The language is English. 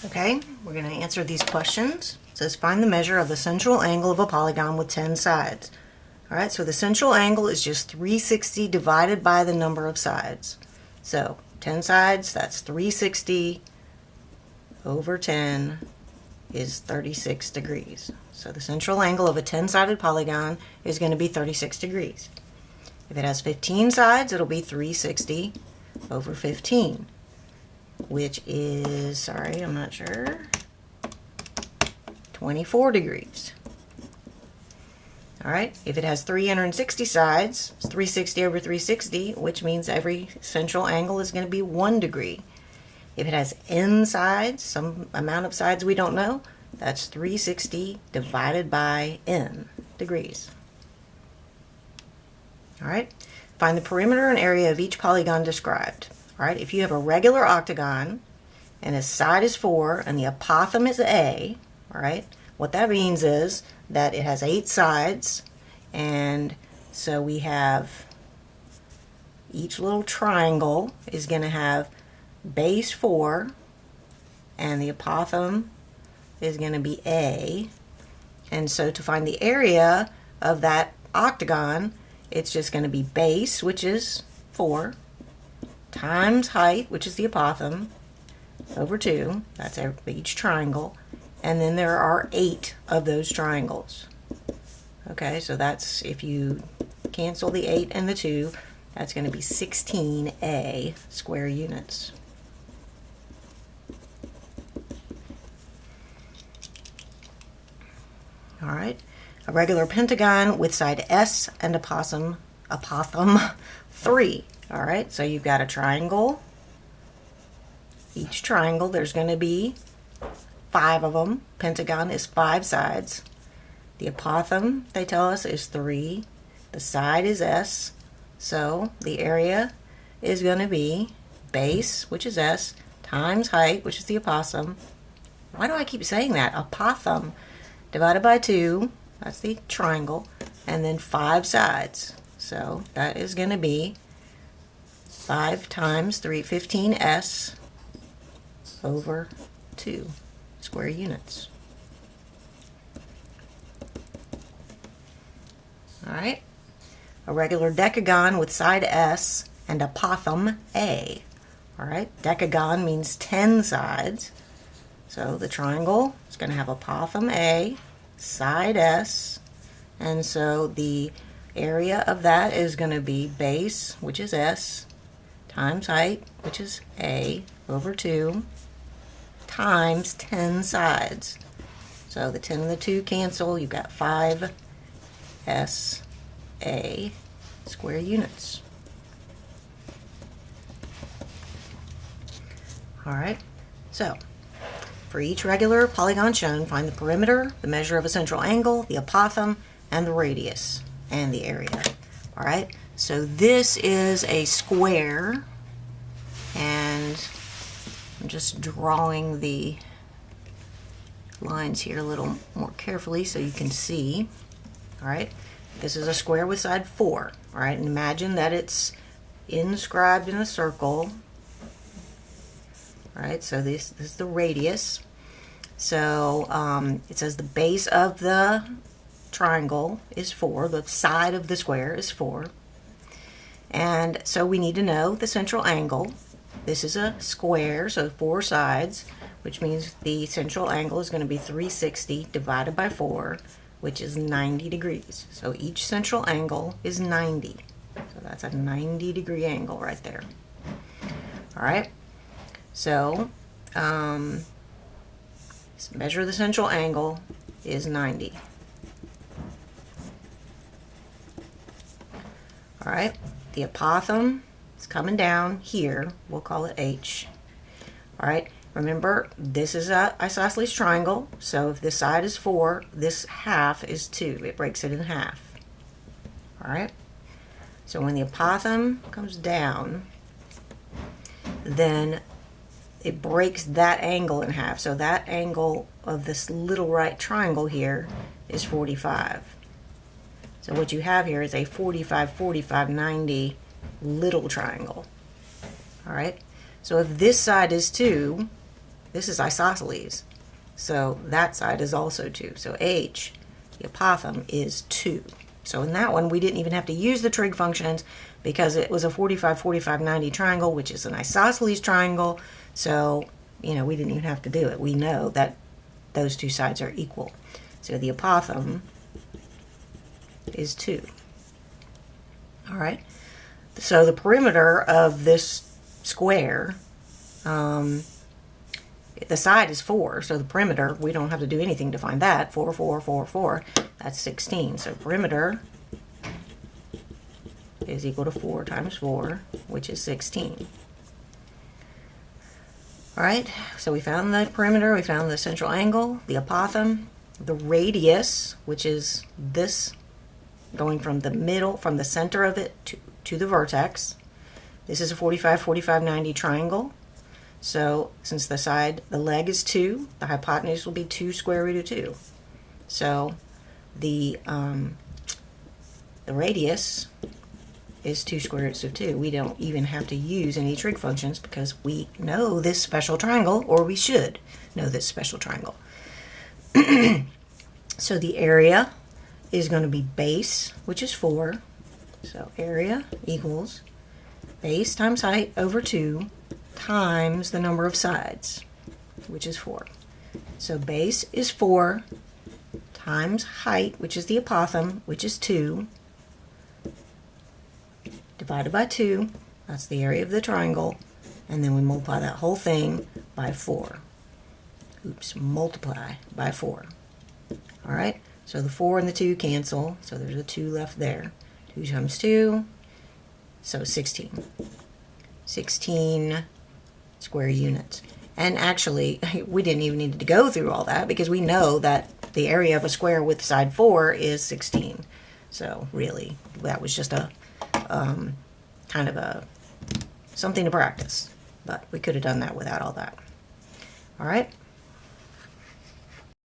Okay, we're going to answer these questions. It says find the measure of the central angle of a polygon with 10 sides. All right, so the central angle is just 360 divided by the number of sides. So 10 sides, that's 360 over 10 is 36 degrees. So the central angle of a 10-sided polygon is going to be 36 degrees. If it has 15 sides, it'll be 360 over 15, which is, sorry, I'm not sure, 24 degrees. All right, if it has 360 sides, it's 360 over 360, which means every central angle is going to be 1 degree. If it has n sides, some amount of sides we don't know, that's 360 divided by n degrees. All right, find the perimeter and area of each polygon described. All right, if you have a regular octagon and its side is 4 and the apothem is A, all right, what that means is that it has 8 sides, and so we have each little triangle is going to have base 4 and the apothem is going to be A, and so to find the area of that octagon, it's just going to be base, which is 4, times height, which is the apothem, over 2, that's each triangle, and then there are 8 of those triangles. Okay, so that's, if you cancel the 8 and the 2, that's going to be 16A square units. All right, a regular pentagon with side S and apothem 3. All right, so you've got a triangle. Each triangle, there's going to be 5 of them. Pentagon is 5 sides. The apothem, they tell us, is 3. The side is S. So the area is going to be base, which is S, times height, which is the apothem. Why do I keep saying that? Apothem divided by 2, that's the triangle, and then 5 sides. So that is going to be 5 times 3, 15S over 2 square units. All right, a regular decagon with side S and apothem A. All right, decagon means 10 sides. So the triangle is going to have apothem A, side S, and so the area of that is going to be base, which is S, times height, which is A, over 2, times 10 sides. So the 10 and the 2 cancel, you've got 5 SA square units. All right, so for each regular polygon shown, find the perimeter, the measure of a central angle, the apothem, and the radius, and the area. All right, so this is a square, and I'm just drawing the lines here a little more carefully so you can see. All right, this is a square with side 4. All right, and imagine that it's inscribed in a circle. All right, so this is the radius. So it says the base of the triangle is 4, the side of the square is 4. And so we need to know the central angle. This is a square, so 4 sides, which means the central angle is going to be 360 divided by 4, which is 90 degrees. So each central angle is 90. So that's a 90-degree angle right there. All right. So measure the central angle is 90. All right. The apothem is coming down here. We'll call it H. All right. Remember, this is a isosceles triangle, so if this side is 4, this half is 2. It breaks it in half. All right? So when the apothem comes down, then it breaks that angle in half. So that angle of this little right triangle here is 45. So what you have here is a 45, 45, 90 little triangle. All right? So if this side is 2, This is isosceles. So that side is also 2. So h, the apothem, is 2. So in that one, we didn't even have to use the trig functions because it was a 45, 45, 90 triangle, which is an isosceles triangle. So, you know, we didn't even have to do it. We know that those two sides are equal. So the apothem is 2. All right. So the perimeter of this square, the side is 4, so the perimeter, we don't have to do anything to find that. 4, 4, 4, 4, that's 16. So perimeter is equal to 4 times 4, which is 16. All right, so we found the perimeter, we found the central angle, the apothem, the radius, which is this going from the middle, from the center of it to the vertex. This is a 45, 45, 90 triangle. So since the leg is 2, the hypotenuse will be 2 square root of 2. So the radius is 2 square roots of 2. We don't even have to use any trig functions because we know this special triangle, or we should know this special triangle. So the area is going to be base, which is 4. So area equals base times height over 2 times the number of sides, which is 4. So base is 4 times height, which is the apothem, which is 2, divided by 2. That's the area of the triangle. And then we multiply that whole thing by 4. Oops, multiply by 4. All right, so the 4 and the 2 cancel, so there's a 2 left there. 2 times 2, so 16. 16 square units. And actually, we didn't even need to go through all that because we know that the area of a square with side 4 is 16. So really, that was just a kind of a something to practice. But we could have done that without all that. All right.